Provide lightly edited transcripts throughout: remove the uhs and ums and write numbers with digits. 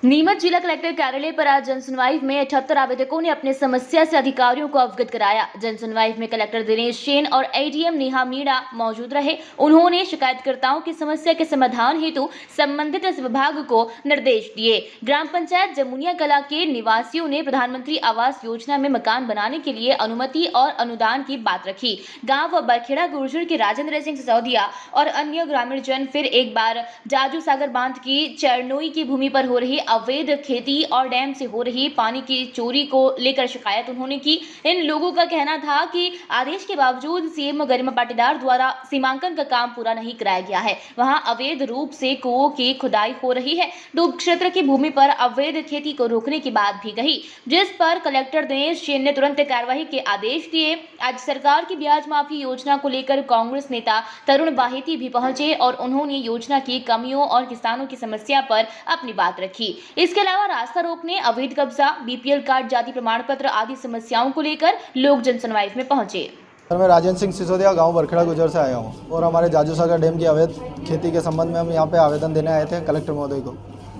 नीमच जिला कलेक्टर कार्यालय पर आज जनसुनवाई में 78 आवेदकों ने अपने समस्या से अधिकारियों को अवगत कराया। जनसुनवाई में कलेक्टर दिनेश जैन और एडीएम नेहा मीणा मौजूद रहे। उन्होंने शिकायतकर्ताओं की समस्या के समाधान हेतु संबंधित विभाग को निर्देश दिए। ग्राम पंचायत जमुनिया कला के निवासियों ने प्रधानमंत्री आवास योजना में मकान बनाने के लिए अनुमति और अनुदान की बात रखी। गाँव बरखेड़ा गुर्जर के राजेंद्र सिंह सिसोदिया और अन्य ग्रामीण जन फिर एक बार जाजू सागर बांध की चरनोई की भूमि पर हो रही अवैध खेती और डैम से हो रही पानी की चोरी को लेकर शिकायत उन्होंने की। इन लोगों का कहना था कि आदेश के बावजूद सीएम गरिमा पाटीदार द्वारा सीमांकन का काम पूरा नहीं कराया गया है। वहां अवैध रूप से कुओं की खुदाई हो रही है। डूब क्षेत्र की भूमि पर अवैध खेती को रोकने की बात भी कही, जिस पर कलेक्टर दिनेश जैन ने तुरंत कार्रवाई के आदेश दिए। आज सरकार की ब्याज माफी योजना को लेकर कांग्रेस नेता तरुण बाहेती भी पहुंचे और उन्होंने योजना की कमियों और किसानों की समस्या पर अपनी बात रखी। इसके अलावा रास्ता रोकने, अवैध कब्जा, बीपीएल कार्ड, जाति प्रमाण पत्र आदि समस्याओं को लेकर लोग जनसुनवाई में पहुंचे। मैं राजेंद्र सिंह सिसोदिया गांव बरखेड़ा गुजर से आया हूं और हमारे जाजू सागर डैम की अवैध खेती के संबंध में हम यहां पे आवेदन देने आए थे कलेक्टर महोदय को।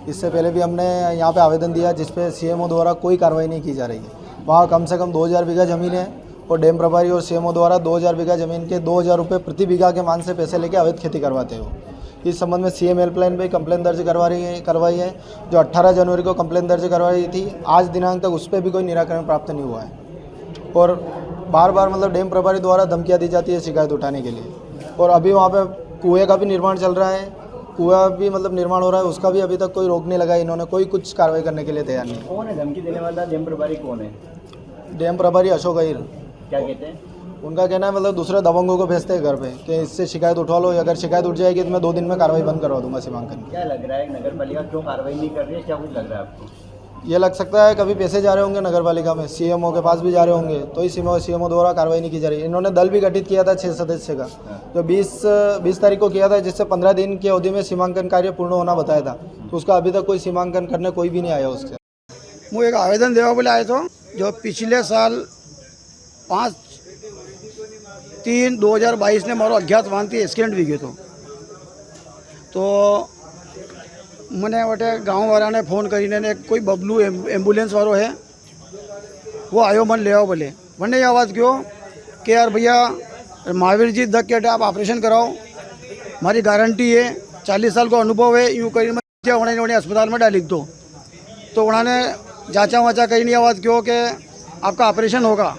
इससे पहले भी हमने यहां पे आवेदन दिया जिसपे सीएमओ द्वारा कोई कार्रवाई नहीं की जा रही है। वहाँ कम से कम 2000 बीघा ज़मीन है और डैम प्रभारी और सीएमओ द्वारा 2000 बीघा ज़मीन के 2000 रुपये प्रति बीघा के मान से पैसे लेके अवैध खेती करवाते हो। इस संबंध में सीएम हेल्पलाइन पे कंप्लेन दर्ज करवाई है जो 18 जनवरी को कंप्लेन दर्ज करवाई थी। आज दिनांक तक उस पर भी कोई निराकरण प्राप्त नहीं हुआ है और बार बार मतलब डैम प्रभारी द्वारा धमकियाँ दी जाती है शिकायत उठाने के लिए। और अभी वहाँ पे कुएँ का भी निर्माण चल रहा है, कुआं भी मतलब निर्माण हो रहा है, उसका भी अभी तक कोई रोक नहीं लगा। इन्होंने कोई कुछ कार्रवाई करने के लिए तैयार नहीं। कौन है धमकी देने वाला? डैम प्रभारी कौन है? डैम प्रभारी अशोक अहिर। क्या कहते हैं? उनका कहना है मतलब दूसरे दबंगों को भेजते हैं घर पे कि इससे शिकायत उठवा लो, अगर शिकायत उठ जाएगी तो मैं 2 दिन में कार्रवाई बंद करवा दूंगा सीमांकन। क्या लग रहा है नगर पालिका क्यों कार्रवाई नहीं कर रही है? क्या कुछ लग रहा है आपको? ये लग सकता है कभी पैसे जा रहे होंगे नगर पालिका में, सीएमओ के पास भी जा रहे होंगे, तो ही सीएमओ द्वारा कार्रवाई नहीं की जा रही। इन्होंने दल भी गठित किया था 6 सदस्य का, जो 20 तारीख को किया था, जिससे 15 दिन की अवधि में सीमांकन कार्य पूर्ण होना बताया था। तो उसका अभी तक कोई सीमांकन करने कोई भी नहीं आया उससे। હું એક આવેદન દેવા બોલે આવ્યો હતો जो पिछले साल 5/3/2022 ने मारो अज्ञात वाहनથી એક્સિડન્ટ થઈ ગયો હતો। તો મને વટે ગામવાળાને ફોન કરીને ને કોઈ બબલુ એમ્બ્યુલન્સવાળો है वो आयो मन ले आओ बोले। मैंने ये आवाज़ क्यों कि यार भैया महावीर जी धक के आप ऑपरेशन कराओ, हमारी गारंटी है, 40 साल का अनुभव है, यूँ करी उन्होंने अस्पताल में डाल दो। तो उन्होंने जाँचा वाँचा कहीं नहीं आवाज़ क्यों कि आपका ऑपरेशन होगा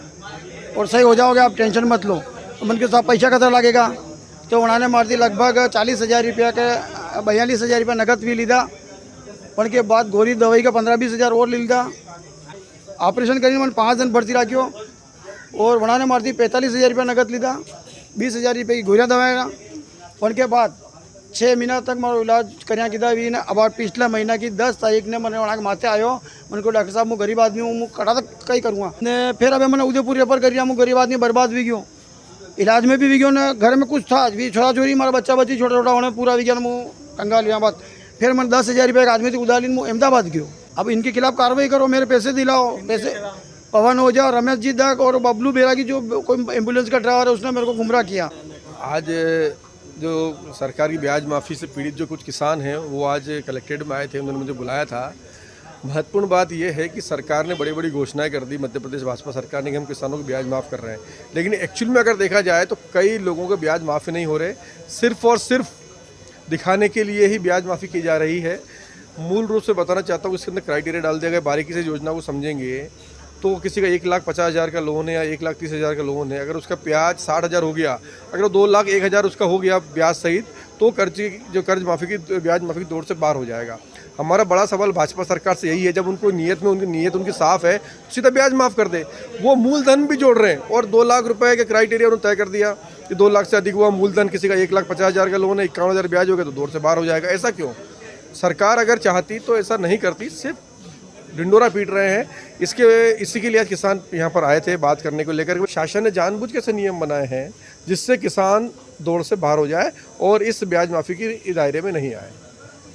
और सही हो जाओगे, आप टेंशन मत लो। तो मन के साथ पैसा कितना लगेगा? तो उन्होंने मार दी लगभग 40,000 रुपया के 42,000 रुपया नगद भी लीधा, पण के बाद गोरी दवाई का 15-20 हज़ार और लीधा। ऑपरेशन करीने मैंने 5 दिन भर्ती रखियो और उन्होंने मार दी 45,000 रुपया नगद लीधा, 20,000 रुपये की गोरियाँ दवाएगा। पण के बाद 6 महीना तक मारो इलाज कर कीधा भी ने। अब पिछले महीना की 10 तारीख ने मैंने वहाँ माथे आयो, मैंने को डॉक्टर साहब मैं गरीब आदमी हूँ, मैं कटा तक कहीं करूँगा ने। फिर अभी मैंने उदयपुर रेफर कर दिया, मैं गरीब आदमी बर्बाद भी गयो, इलाज में भी गयो ने। घर में कुछ था भी छोरा छोरी मारा बच्चा बच्ची छोटा छोटा होने पूरा भी गया, मैं कंगाल लिया बात। फिर मैंने 10,000 रुपये एक आदमी से उधार ली, मैं अहमदाबाद गयो। अब इनके खिलाफ कार्रवाई करो, मेरे पैसे दिलाओ, पैसे पवन ओझा और रमेश जी दक और बबलू बेरागी जो कोई एम्बुलेंस का ड्राइवर है उसने मेरे को गुमराह किया। आज जो सरकार की ब्याज माफ़ी से पीड़ित जो कुछ किसान हैं वो आज कलेक्ट्रेट में आए थे, उन्होंने मुझे बुलाया था। महत्वपूर्ण बात यह है कि सरकार ने बड़ी बड़ी घोषणाएं कर दी, मध्य प्रदेश भाजपा सरकार ने, कि हम किसानों को ब्याज माफ़ कर रहे हैं, लेकिन एक्चुअल में अगर देखा जाए तो कई लोगों को ब्याज माफ़ी नहीं हो रहे, सिर्फ और सिर्फ दिखाने के लिए ही ब्याज माफ़ी की जा रही है। मूल रूप से बताना चाहता हूँ इसके अंदर क्राइटेरिया डाल दिया गया, बारीकी से योजना को समझेंगे तो किसी का 1,50,000 का लोन है या 1,30,000 का लोन है, अगर उसका ब्याज 60,000 हो गया, अगर 2,01,000 उसका हो गया ब्याज सहित, तो कर्ज माफ़ी की ब्याज माफ़ी की दौड़ से बाहर हो जाएगा। हमारा बड़ा सवाल भाजपा सरकार से यही है, जब उनको नीयत उनकी साफ़ है सीधा ब्याज माफ़ कर दे। वो मूलधन भी जोड़ रहे हैं और 2 लाख रुपए के क्राइटेरिया उन्होंने तय कर दिया कि 2 लाख से अधिक हुआ मूलधन, किसी का 1,50,000 का लोन है, 51,000 ब्याज हो गया तो दौड़ से बाहर हो जाएगा। ऐसा क्यों? सरकार अगर चाहती तो ऐसा नहीं करती, सिर्फ ढिंडोरा पीट रहे हैं। इसी के लिए आज किसान यहाँ पर आए थे बात करने को लेकर। शासन ने जानबूझ के ऐसे नियम बनाए हैं जिससे किसान दौड़ से बाहर हो जाए और इस ब्याज माफ़ी के दायरे में नहीं आए।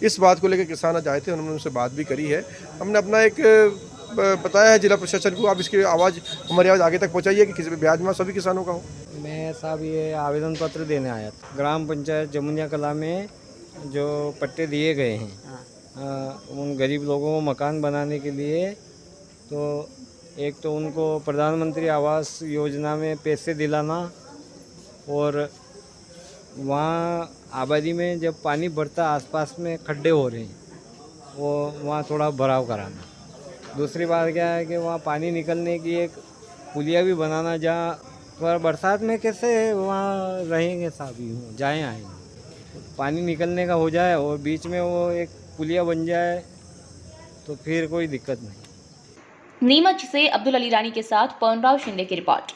इस बात को लेकर किसान आज आए थे, उन्होंने उनसे बात भी करी है। हमने अपना एक बताया है जिला प्रशासन को, आप इसकी हमारी आवाज़ आगे तक पहुँचाइए कि किसी ब्याज माफ़ सभी किसानों का हो। मैं साहब ये आवेदन पत्र देने आया था। ग्राम पंचायत जमुनिया कला में जो पट्टे दिए गए हैं उन गरीब लोगों को मकान बनाने के लिए। तो एक तो उनको प्रधानमंत्री आवास योजना में पैसे दिलाना, और वहाँ आबादी में जब पानी बढ़ता आसपास में खड्डे हो रहे हैं, वो वहाँ थोड़ा भराव कराना। दूसरी बात क्या है कि वहाँ पानी निकलने की एक पुलिया भी बनाना, जहाँ पर बरसात में कैसे वहाँ रहेंगे साहब, यूँ जाएँ आएंगे, पानी निकलने का हो जाए और बीच में वो एक पुलिया बन जाए तो फिर कोई दिक्कत नहीं। नीमच से अब्दुल अली रानी के साथ पवनराव शिंदे की रिपोर्ट।